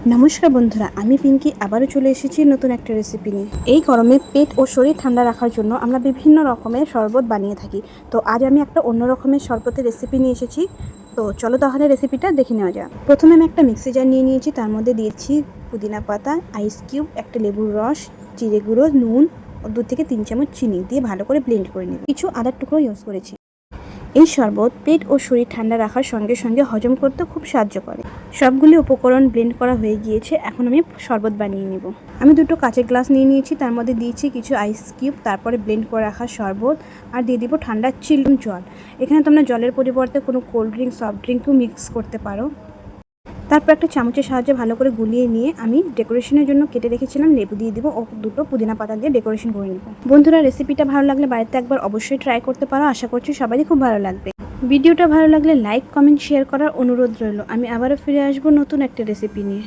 নমস্কার বন্ধুরা, আমি পিঙ্কি আবারও চলে এসেছি নতুন একটা রেসিপি নিয়ে। এই গরমে পেট ও শরীর ঠান্ডা রাখার জন্য আমরা বিভিন্ন রকমের শরবত বানিয়ে থাকি। তো আজ আমি একটা অন্য রকমের শরবতের রেসিপি নিয়ে এসেছি। তো চলো তাহলে রেসিপিটা দেখে নেওয়া যাক। প্রথমে আমি একটা মিক্সি জার নিয়ে নিয়েছি, তার মধ্যে দিয়েছি পুদিনা পাতা, আইস কিউব, একটা লেবুর রস, জিরে গুঁড়ো, নুন ও 2 থেকে 3 চামচ চিনি দিয়ে ভালো করে ব্লেন্ড করে নেব। কিছু আদার টুকরো ইউজ করেছি। এই শরবত পেট ও শরীর ঠান্ডা রাখার সঙ্গে সঙ্গে হজম করতে খুব সাহায্য করে। সবগুলি উপকরণ ব্লেন্ড করা হয়ে গিয়েছে, এখন আমি শরবত বানিয়ে নেব। আমি 2টো কাঁচের গ্লাস নিয়ে নিয়েছি, তার মধ্যে দিয়েছি কিছু আইস কিউব, তারপরে ব্লেন্ড করে রাখা শরবত, আর দিয়ে দিব ঠান্ডা চিল্ড জল। এখানে তোমরা জলের পরিবর্তে কোনো কোল্ড ড্রিঙ্ক, সফট ড্রিঙ্কও মিক্স করতে পারো। তারপর একটা চামচের সাহায্যে ভালো করে গুলিয়ে নিয়ে আমি ডেকোরেশনের জন্য কেটে রেখেছিলাম লেবু দিয়ে দিব ও 2টো পুদিনা পাতা দিয়ে ডেকোরেশন করে নেব। বন্ধুরা, রেসিপিটা ভালো লাগলে বাড়িতে একবার অবশ্যই ট্রাই করতে পারো। আশা করছি সবারই খুব ভালো লাগবে। ভিডিওটা ভালো লাগলে লাইক, কমেন্ট, শেয়ার করার অনুরোধ রইল। আমি আবারও ফিরে আসবো নতুন একটা রেসিপি নিয়ে।